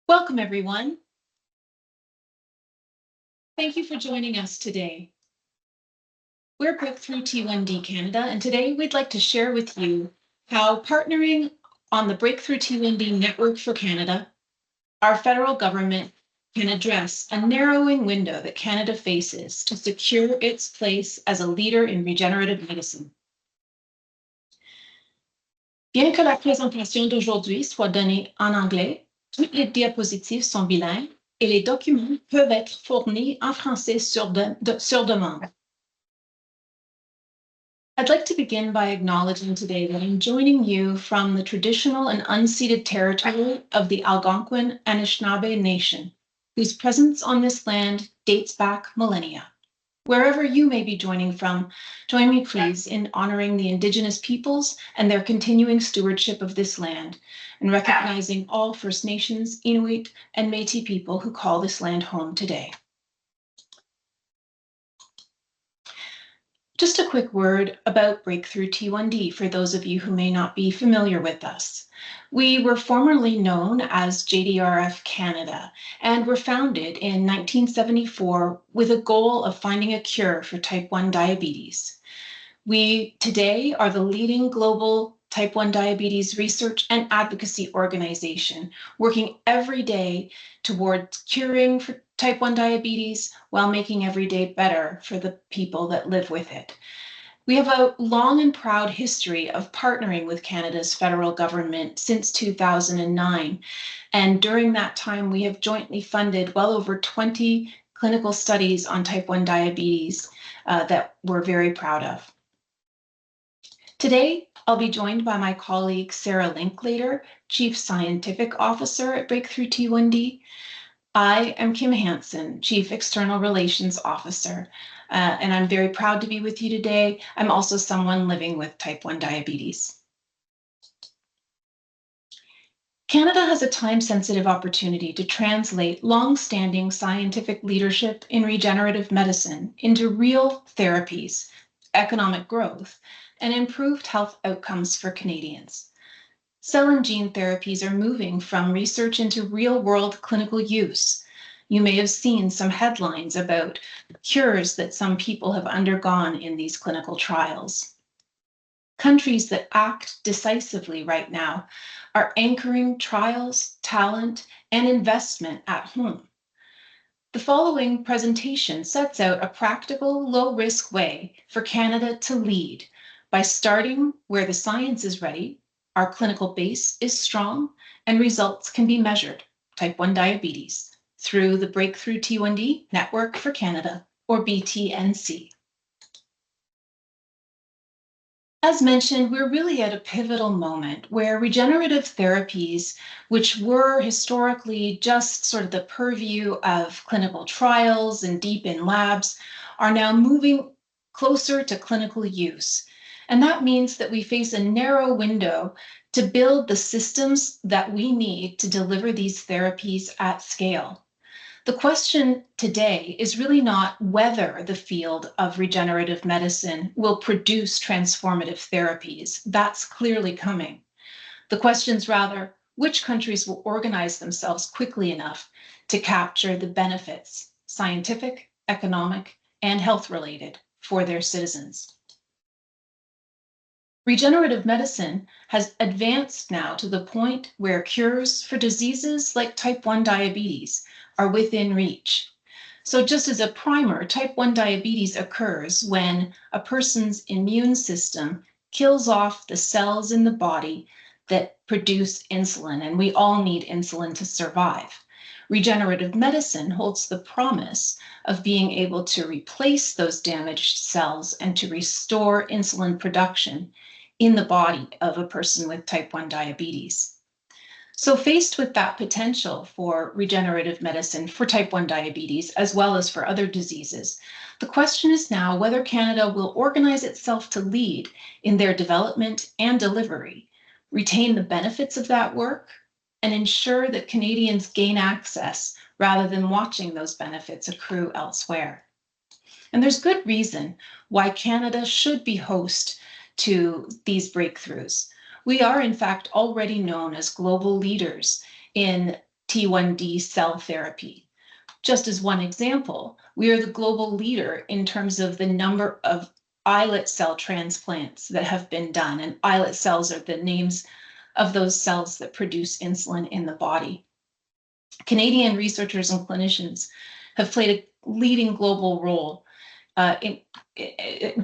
Welcome, everyone. Thank you for joining us today. We're Breakthrough T1D Canada, and today we'd like to share with you how partnering on the Breakthrough T1D Network for Canada, our federal government can address a narrowing window that Canada faces to secure its place as a leader in regenerative medicine. Bien que la présentation d'aujourd'hui soit donnée en anglais, toutes les diapositives sont bilingues et les documents peuvent être fournis en français sur demande. I'd like to begin by acknowledging today that I'm joining you from the traditional and unceded territory of the Algonquin Anishinaabe Nation, whose presence on this land dates back millennia. Wherever you may be joining from, join me please in honoring the Indigenous peoples and their continuing stewardship of this land, and recognizing all First Nations, Inuit, and Métis people who call this land home today. Just a quick word about Breakthrough T1D for those of you who may not be familiar with us. We were formerly known as JDRF Canada and were founded in 1974 with a goal of finding a cure for type 1 diabetes. We today are the leading global type 1 diabetes research and advocacy organization, working every day towards curing for type 1 diabetes while making every day better for the people that live with it. We have a long and proud history of partnering with Canada's federal government since 2009. And during that time, we have jointly funded well over 20 clinical studies on type 1 diabetes that we're very proud of. Today, I'll be joined by my colleague, Sarah Linklater, Chief Scientific Officer at Breakthrough T1D. I am Kim Hansen, Chief External Relations Officer, and I'm very proud to be with you today. I'm also someone living with type 1 diabetes. Canada has a time-sensitive opportunity to translate long-standing scientific leadership in regenerative medicine into real therapies, economic growth, and improved health outcomes for Canadians. Cell and gene therapies are moving from research into real-world clinical use. You may have seen some headlines about cures that some people have undergone in these clinical trials. Countries that act decisively right now are anchoring trials, talent, and investment at home. The following presentation sets out a practical, low-risk way for Canada to lead by starting where the science is ready, our clinical base is strong, and results can be measured, type 1 diabetes, through the Breakthrough T1D Network for Canada, or BTNC. As mentioned, we're really at a pivotal moment where regenerative therapies, which were historically just sort of the purview of clinical trials and deep in labs, are now moving closer to clinical use. And that means that we face a narrow window to build the systems that we need to deliver these therapies at scale. The question today is really not whether the field of regenerative medicine will produce transformative therapies. That's clearly coming. The question's rather, which countries will organize themselves quickly enough to capture the benefits, scientific, economic, and health-related, for their citizens. Regenerative medicine has advanced now to the point where cures for diseases like type 1 diabetes are within reach. So just as a primer, type 1 diabetes occurs when a person's immune system kills off the cells in the body that produce insulin, and we all need insulin to survive. Regenerative medicine holds the promise of being able to replace those damaged cells and to restore insulin production in the body of a person with type 1 diabetes. So faced with that potential for regenerative medicine for type 1 diabetes, as well as for other diseases, the question is now whether Canada will organize itself to lead in their development and delivery, retain the benefits of that work, and ensure that Canadians gain access rather than watching those benefits accrue elsewhere. And there's good reason why Canada should be host to these breakthroughs. We are, in fact, already known as global leaders in T1D cell therapy. Just as one example, we are the global leader in terms of the number of islet cell transplants that have been done. And islet cells are the names of those cells that produce insulin in the body. Canadian researchers and clinicians have played a leading global role in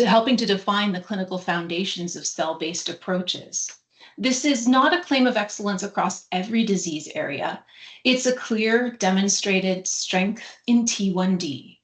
helping to define the clinical foundations of cell-based approaches. This is not a claim of excellence across every disease area. It's a clear, demonstrated strength in T1D.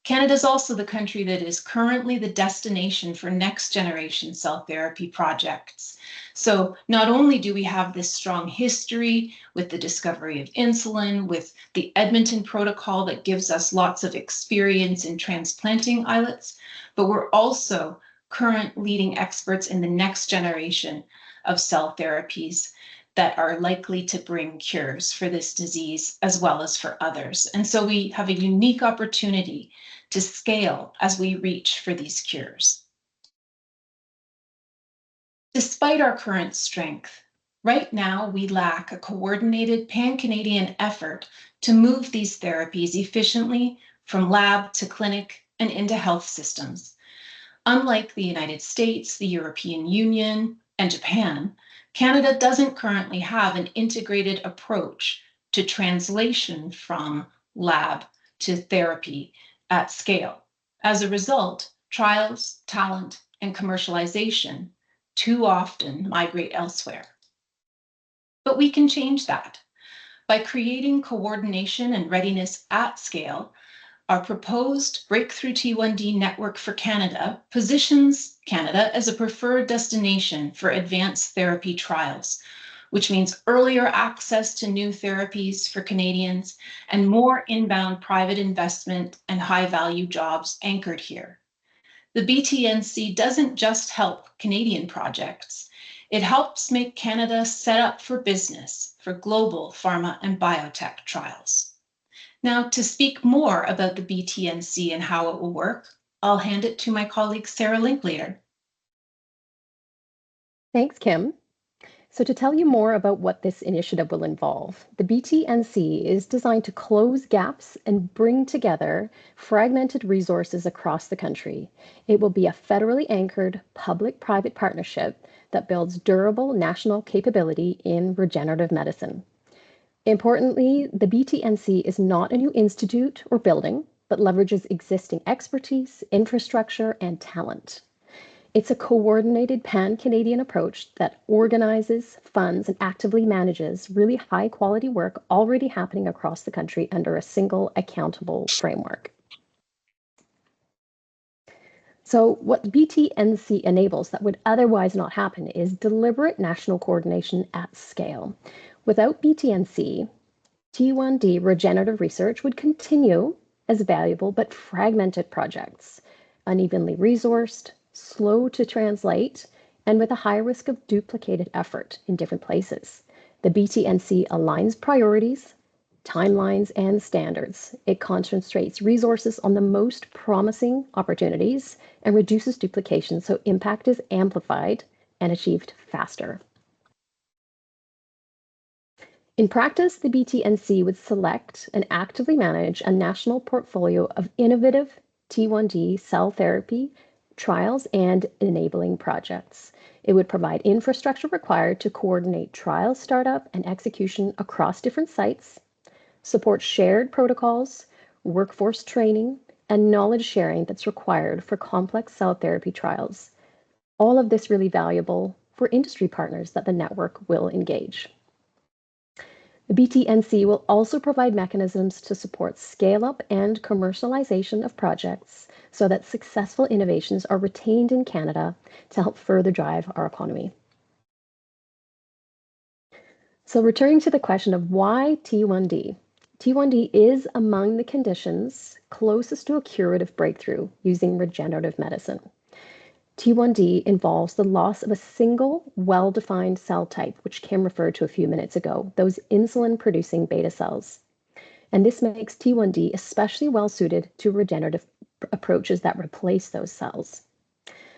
Canada is also the country that is currently the destination for next generation cell therapy projects. So not only do we have this strong history with the discovery of insulin, with the Edmonton protocol that gives us lots of experience in transplanting islets, but we're also current leading experts in the next generation of cell therapies that are likely to bring cures for this disease as well as for others. And so we have a unique opportunity to scale as we reach for these cures. Despite our current strength, right now we lack a coordinated pan-Canadian effort to move these therapies efficiently from lab to clinic and into health systems. Unlike the United States, the European Union, and Japan, Canada doesn't currently have an integrated approach to translation from lab to therapy at scale. As a result, trials, talent, and commercialization too often migrate elsewhere. But we can change that. By creating coordination and readiness at scale, our proposed Breakthrough T1D Network for Canada positions Canada as a preferred destination for advanced therapy trials, which means earlier access to new therapies for Canadians and more inbound private investment and high-value jobs anchored here. The BTNC doesn't just help Canadian projects, it helps make Canada set up for business for global pharma and biotech trials. Now, to speak more about the BTNC and how it will work, I'll hand it to my colleague Sarah Linklater. Thanks, Kim. So to tell you more about what this initiative will involve, the BTNC is designed to close gaps and bring together fragmented resources across the country. It will be a federally anchored public-private partnership that builds durable national capability in regenerative medicine. Importantly, the BTNC is not a new institute or building, but leverages existing expertise, infrastructure, and talent. It's a coordinated pan-Canadian approach that organizes, funds, and actively manages really high-quality work already happening across the country under a single accountable framework. So what BTNC enables that would otherwise not happen is deliberate national coordination at scale. Without BTNC, T1D regenerative research would continue as valuable but fragmented projects, unevenly resourced, slow to translate, and with a high risk of duplicated effort in different places. The BTNC aligns priorities, timelines, and standards. It concentrates resources on the most promising opportunities and reduces duplication so impact is amplified and achieved faster. In practice, the BTNC would select and actively manage a national portfolio of innovative T1D cell therapy trials and enabling projects. It would provide infrastructure required to coordinate trial startup and execution across different sites, support shared protocols, workforce training, and knowledge sharing that's required for complex cell therapy trials. All of this really valuable for industry partners that the network will engage. The BTNC will also provide mechanisms to support scale-up and commercialization of projects so that successful innovations are retained in Canada to help further drive our economy. So returning to the question of why T1D. T1D is among the conditions closest to a curative breakthrough using regenerative medicine. T1D involves the loss of a single, well-defined cell type, which Kim referred to a few minutes ago, those insulin-producing beta cells. And this makes T1D especially well-suited to regenerative approaches that replace those cells.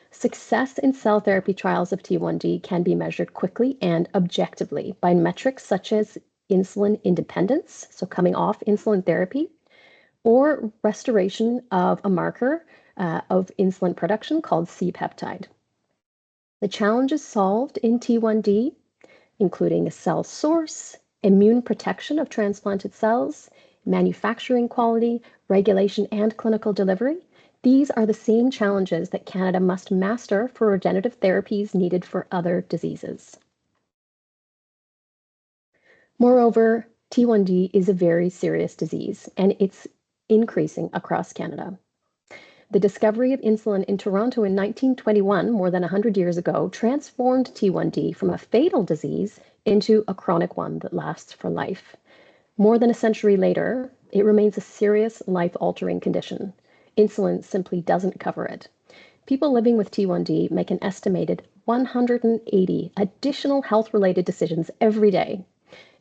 Success in cell therapy trials of T1D can be measured quickly and objectively by metrics such as insulin independence, so coming off insulin therapy, or restoration of a marker of insulin production called C-peptide. The challenges solved in T1D, including a cell source, immune protection of transplanted cells, manufacturing quality, regulation, and clinical delivery, these are the same challenges that Canada must master for regenerative therapies needed for other diseases. Moreover, T1D is a very serious disease, and it's increasing across Canada. The discovery of insulin in Toronto in 1921, more than 100 years ago, transformed T1D from a fatal disease into a chronic one that lasts for life. More than a century later, it remains a serious, life-altering condition. Insulin simply doesn't cover it. People living with T1D make an estimated 180 additional health-related decisions every day,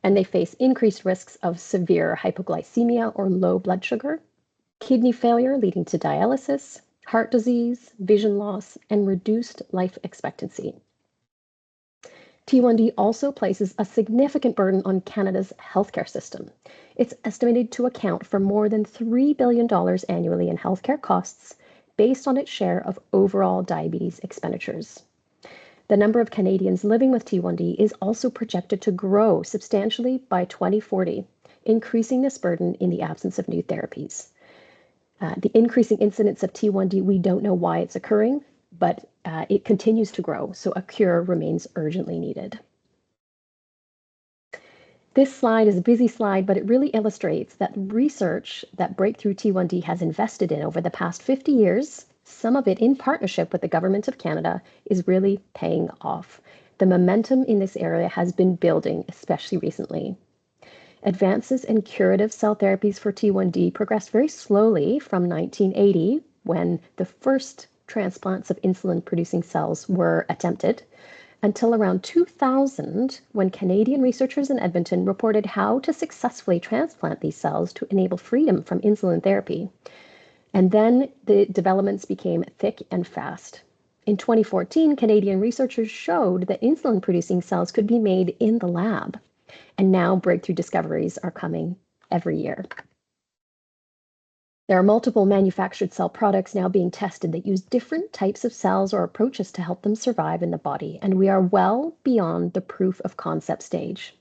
and they face increased risks of severe hypoglycemia or low blood sugar, kidney failure leading to dialysis, heart disease, vision loss, and reduced life expectancy. T1D also places a significant burden on Canada's healthcare system. It's estimated to account for more than $3 billion annually in healthcare costs based on its share of overall diabetes expenditures. The number of Canadians living with T1D is also projected to grow substantially by 2040, increasing this burden in the absence of new therapies. The increasing incidence of T1D, we don't know why it's occurring, but it continues to grow, so a cure remains urgently needed. This slide is a busy slide, but it really illustrates that research that Breakthrough T1D has invested in over the past 50 years, some of it in partnership with the Government of Canada, is really paying off. The momentum in this area has been building, especially recently. Advances in curative cell therapies for T1D progressed very slowly from 1980, when the first transplants of insulin-producing cells were attempted, until around 2000, when Canadian researchers in Edmonton reported how to successfully transplant these cells to enable freedom from insulin therapy. And then the developments became thick and fast. In 2014, Canadian researchers showed that insulin-producing cells could be made in the lab. And now breakthrough discoveries are coming every year. There are multiple manufactured cell products now being tested that use different types of cells or approaches to help them survive in the body, and we are well beyond the proof of concept stage.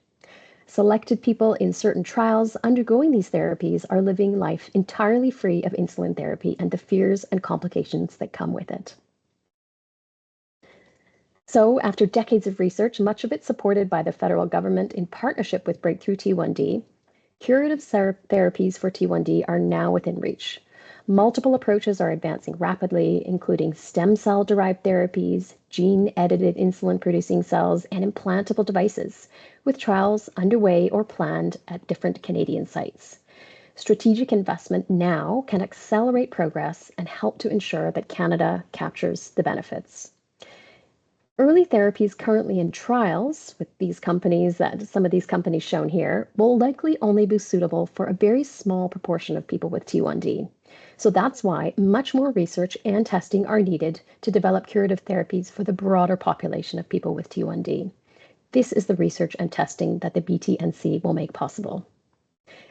Selected people in certain trials undergoing these therapies are living life entirely free of insulin therapy and the fears and complications that come with it. So, after decades of research, much of it supported by the federal government in partnership with Breakthrough T1D, curative therapies for T1D are now within reach. Multiple approaches are advancing rapidly, including stem cell-derived therapies, gene-edited insulin-producing cells, and implantable devices, with trials underway or planned at different Canadian sites. Strategic investment now can accelerate progress and help to ensure that Canada captures the benefits. Early therapies currently in trials with these companies, some of these companies shown here, will likely only be suitable for a very small proportion of people with T1D. So that's why much more research and testing are needed to develop curative therapies for the broader population of people with T1D. This is the research and testing that the BTNC will make possible.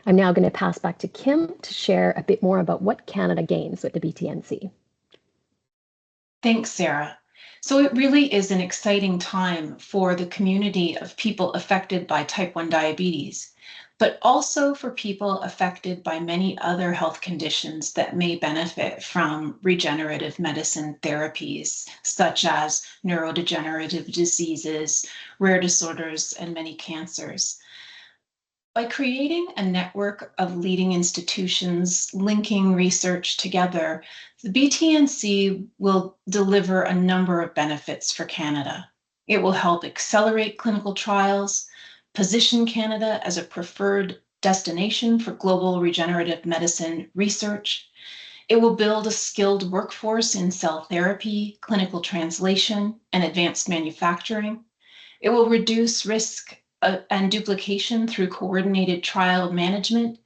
I'm now going to pass back to Kim to share a bit more about what Canada gains with the BTNC. Thanks, Sarah. So it really is an exciting time for the community of people affected by type 1 diabetes, but also for people affected by many other health conditions that may benefit from regenerative medicine therapies, such as neurodegenerative diseases, rare disorders, and many cancers. By creating a network of leading institutions linking research together, the BTNC will deliver a number of benefits for Canada. It will help accelerate clinical trials, position Canada as a preferred destination for global regenerative medicine research. It will build a skilled workforce in cell therapy, clinical translation, and advanced manufacturing. It will reduce risk and duplication through coordinated trial management,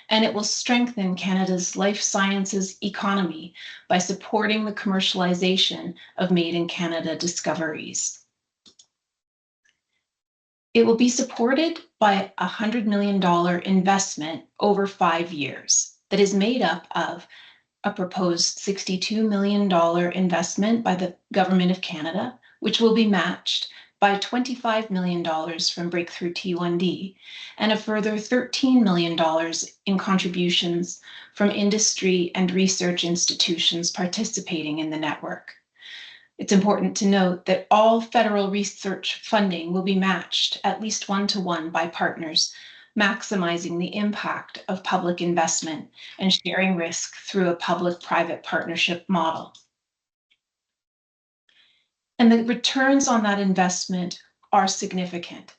and it will strengthen Canada's life sciences economy by supporting the commercialization of made in Canada discoveries. It will be supported by a $100 million investment over 5 years that is made up of a proposed $62 million investment by the Government of Canada, which will be matched by $25 million from Breakthrough T1D, and a further $13 million in contributions from industry and research institutions participating in the network. It's important to note that all federal research funding will be matched at least 1-to-1 by partners, maximizing the impact of public investment and sharing risk through a public-private partnership model. And the returns on that investment are significant.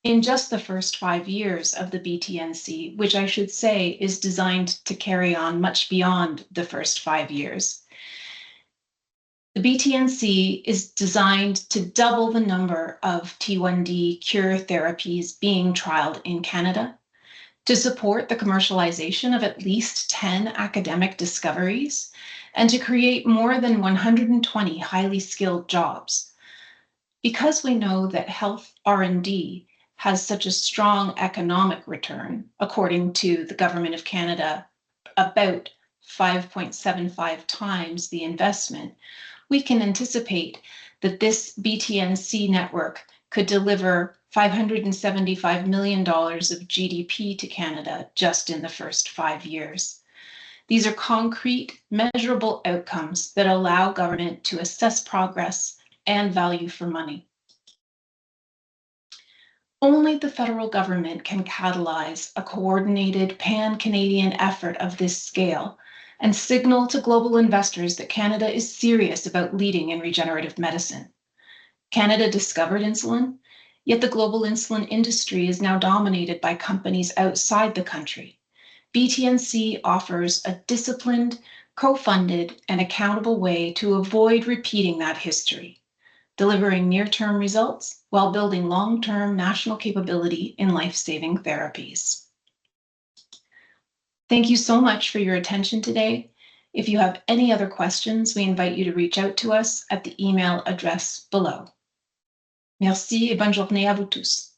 In just the first 5 years of the BTNC, which I should say is designed to carry on much beyond the first 5 years, the BTNC is designed to double the number of T1D cure therapies being trialed in Canada, to support the commercialization of at least 10 academic discoveries, and to create more than 120 highly skilled jobs. Because we know that health R&D has such a strong economic return, according to the Government of Canada, about 5.75 times the investment, we can anticipate that this BTNC network could deliver $575 million of GDP to Canada just in the first 5 years. These are concrete, measurable outcomes that allow government to assess progress and value for money. Only the federal government can catalyze a coordinated pan-Canadian effort of this scale and signal to global investors that Canada is serious about leading in regenerative medicine. Canada discovered insulin, yet the global insulin industry is now dominated by companies outside the country. BTNC offers a disciplined, co-funded, and accountable way to avoid repeating that history, delivering near-term results while building long-term national capability in life-saving therapies. Thank you so much for your attention today. If you have any other questions, we invite you to reach out to us at the email address below. Merci et bonne journée à vous tous.